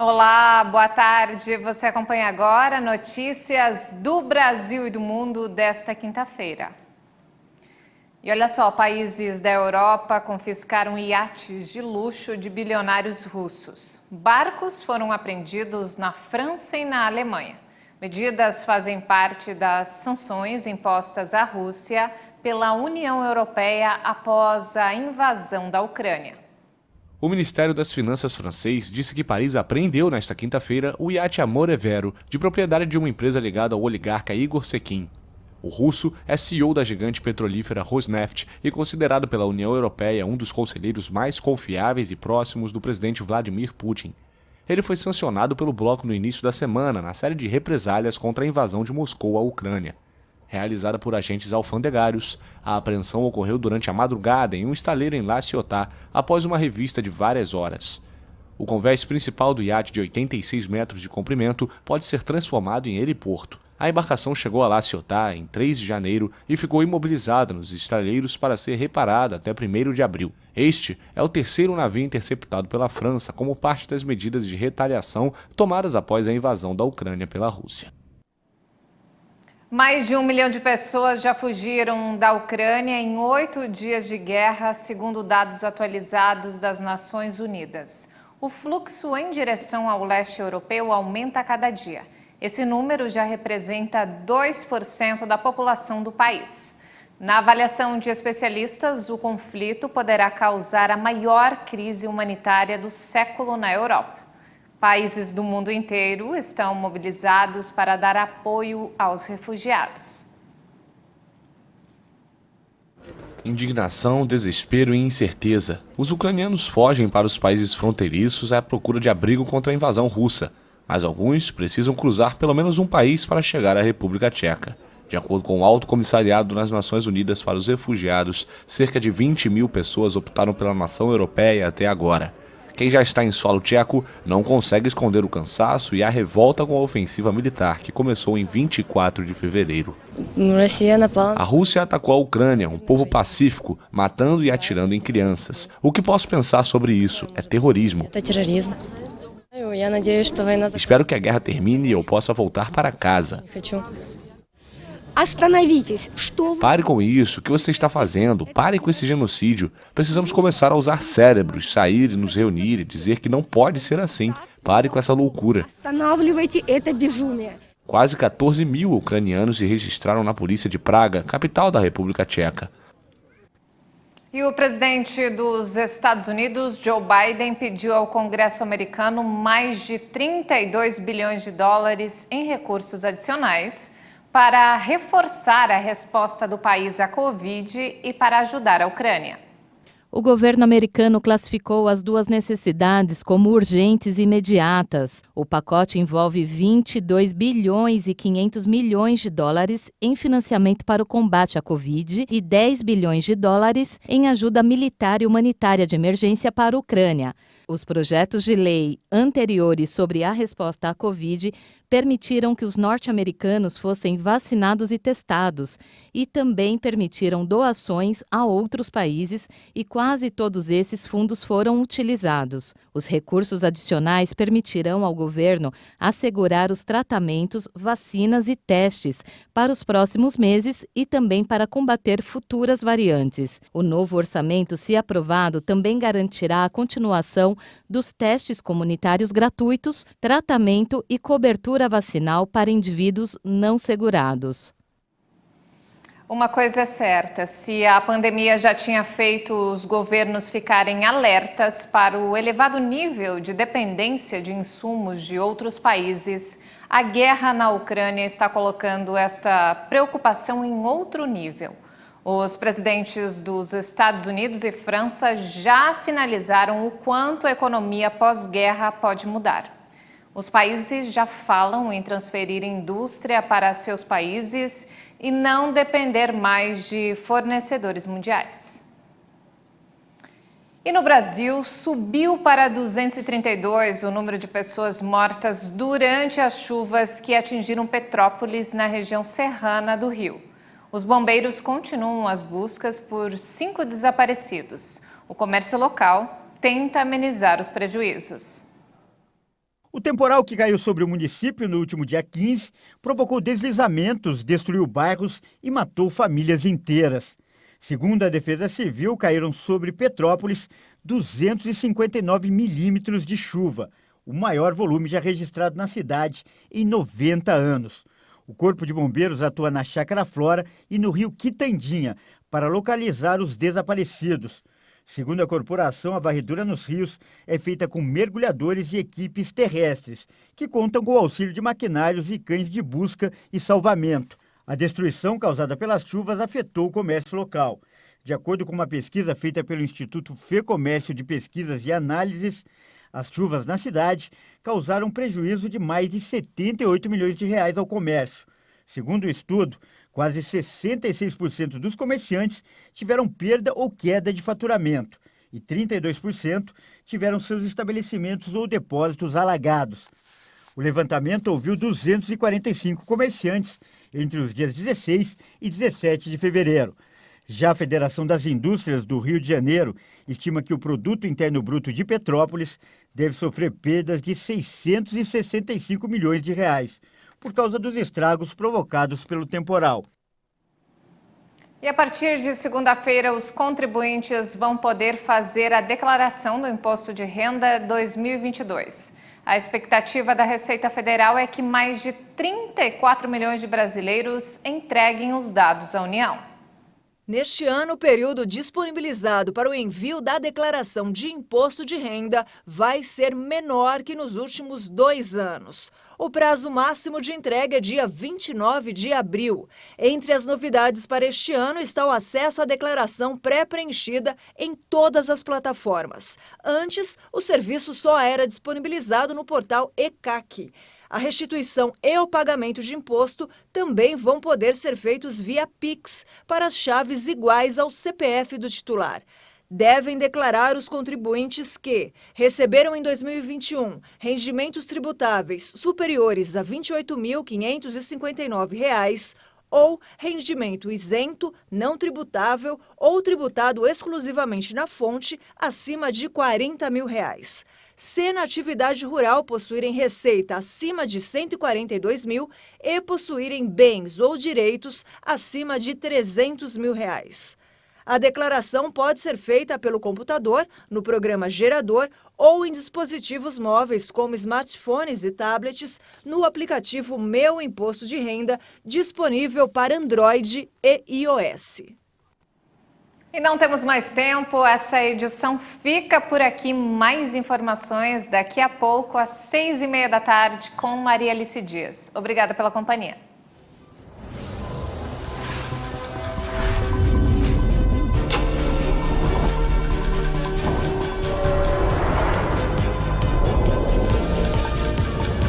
Olá, boa tarde. Você acompanha agora notícias do Brasil e do mundo desta quinta-feira. E olha só, países da Europa confiscaram iates de luxo de bilionários russos. Barcos foram apreendidos na França e na Alemanha. Medidas fazem parte das sanções impostas à Rússia pela União Europeia após a invasão da Ucrânia. O Ministério das Finanças francês disse que Paris apreendeu nesta quinta-feira o iate Amore Vero, de propriedade de uma empresa ligada ao oligarca Igor Sekin. O russo é CEO da gigante petrolífera Rosneft e considerado pela União Europeia um dos conselheiros mais confiáveis e próximos do presidente Vladimir Putin. Ele foi sancionado pelo bloco no início da semana na série de represálias contra a invasão de Moscou à Ucrânia. Realizada por agentes alfandegários, a apreensão ocorreu durante a madrugada em um estaleiro em La Ciotat, após uma revista de várias horas. O convés principal do iate de 86 metros de comprimento pode ser transformado em heliporto. A embarcação chegou a La Ciotat em 3 de janeiro e ficou imobilizada nos estaleiros para ser reparada até 1º de abril. Este é o terceiro navio interceptado pela França como parte das medidas de retaliação tomadas após a invasão da Ucrânia pela Rússia. Mais de 1 milhão de pessoas já fugiram da Ucrânia em 8 dias de guerra, segundo dados atualizados das Nações Unidas. O fluxo em direção ao leste europeu aumenta a cada dia. Esse número já representa 2% da população do país. Na avaliação de especialistas, o conflito poderá causar a maior crise humanitária do século na Europa. Países do mundo inteiro estão mobilizados para dar apoio aos refugiados. Indignação, desespero e incerteza. Os ucranianos fogem para os países fronteiriços à procura de abrigo contra a invasão russa, mas alguns precisam cruzar pelo menos um país para chegar à República Tcheca. De acordo com o Alto Comissariado das Nações Unidas para os Refugiados, cerca de 20 mil pessoas optaram pela nação europeia até agora. Quem já está em solo tcheco não consegue esconder o cansaço e a revolta com a ofensiva militar, que começou em 24 de fevereiro. A Rússia atacou a Ucrânia, um povo pacífico, matando e atirando em crianças. O que posso pensar sobre isso? É terrorismo. Espero que a guerra termine e eu possa voltar para casa. Pare com isso, o que você está fazendo? Pare com esse genocídio. Precisamos começar a usar cérebros, sair e nos reunir e dizer que não pode ser assim. Pare com essa loucura. Quase 14 mil ucranianos se registraram na polícia de Praga, capital da República Tcheca. E o presidente dos Estados Unidos, Joe Biden, pediu ao Congresso americano mais de 32 bilhões de dólares em recursos adicionais para reforçar a resposta do país à Covid e para ajudar a Ucrânia. O governo americano classificou as duas necessidades como urgentes e imediatas. O pacote envolve 22 bilhões e 500 milhões de dólares em financiamento para o combate à Covid e 10 bilhões de dólares em ajuda militar e humanitária de emergência para a Ucrânia. Os projetos de lei anteriores sobre a resposta à Covid permitiram que os norte-americanos fossem vacinados e testados e também permitiram doações a outros países e quase todos esses fundos foram utilizados. Os recursos adicionais permitirão ao governo assegurar os tratamentos, vacinas e testes para os próximos meses e também para combater futuras variantes. O novo orçamento, se aprovado, também garantirá a continuação dos testes comunitários gratuitos, tratamento e cobertura vacinal para indivíduos não segurados. Uma coisa é certa, se a pandemia já tinha feito os governos ficarem alertas para o elevado nível de dependência de insumos de outros países, a guerra na Ucrânia está colocando esta preocupação em outro nível. Os presidentes dos Estados Unidos e França já sinalizaram o quanto a economia pós-guerra pode mudar. Os países já falam em transferir indústria para seus países e não depender mais de fornecedores mundiais. E no Brasil, subiu para 232 o número de pessoas mortas durante as chuvas que atingiram Petrópolis, na região serrana do Rio. Os bombeiros continuam as buscas por 5 desaparecidos. O comércio local tenta amenizar os prejuízos. O temporal que caiu sobre o município no último dia 15 provocou deslizamentos, destruiu bairros e matou famílias inteiras. Segundo a Defesa Civil, caíram sobre Petrópolis 259 milímetros de chuva, o maior volume já registrado na cidade em 90 anos. O Corpo de Bombeiros atua na Chácara Flora e no rio Quitandinha para localizar os desaparecidos. Segundo a corporação, a varredura nos rios é feita com mergulhadores e equipes terrestres, que contam com o auxílio de maquinários e cães de busca e salvamento. A destruição causada pelas chuvas afetou o comércio local. De acordo com uma pesquisa feita pelo Instituto FEComércio de Pesquisas e Análises, as chuvas na cidade causaram prejuízo de mais de 78 milhões de reais ao comércio. Segundo o estudo, quase 66% dos comerciantes tiveram perda ou queda de faturamento e 32% tiveram seus estabelecimentos ou depósitos alagados. O levantamento ouviu 245 comerciantes entre os dias 16 e 17 de fevereiro. Já a Federação das Indústrias do Rio de Janeiro estima que o Produto Interno Bruto de Petrópolis deve sofrer perdas de 665 milhões de reais, por causa dos estragos provocados pelo temporal. E a partir de segunda-feira, os contribuintes vão poder fazer a declaração do Imposto de Renda 2022. A expectativa da Receita Federal é que mais de 34 milhões de brasileiros entreguem os dados à União. Neste ano, o período disponibilizado para o envio da declaração de imposto de renda vai ser menor que nos últimos 2 anos. O prazo máximo de entrega é dia 29 de abril. Entre as novidades para este ano está o acesso à declaração pré-preenchida em todas as plataformas. Antes, o serviço só era disponibilizado no portal ECAC. A restituição e o pagamento de imposto também vão poder ser feitos via Pix para as chaves iguais ao CPF do titular. Devem declarar os contribuintes que receberam em 2021 rendimentos tributáveis superiores a R$ 28.559 ou rendimento isento, não tributável ou tributado exclusivamente na fonte acima de R$ 40 mil. Se na atividade rural possuírem receita acima de R$ 142 mil e possuírem bens ou direitos acima de R$ 300 mil. A declaração pode ser feita pelo computador, no programa Gerador ou em dispositivos móveis como smartphones e tablets no aplicativo Meu Imposto de Renda, disponível para Android e iOS. E não temos mais tempo, essa edição fica por aqui. Mais informações daqui a pouco, às 6h30 da tarde, com Maria Alice Dias. Obrigada pela companhia.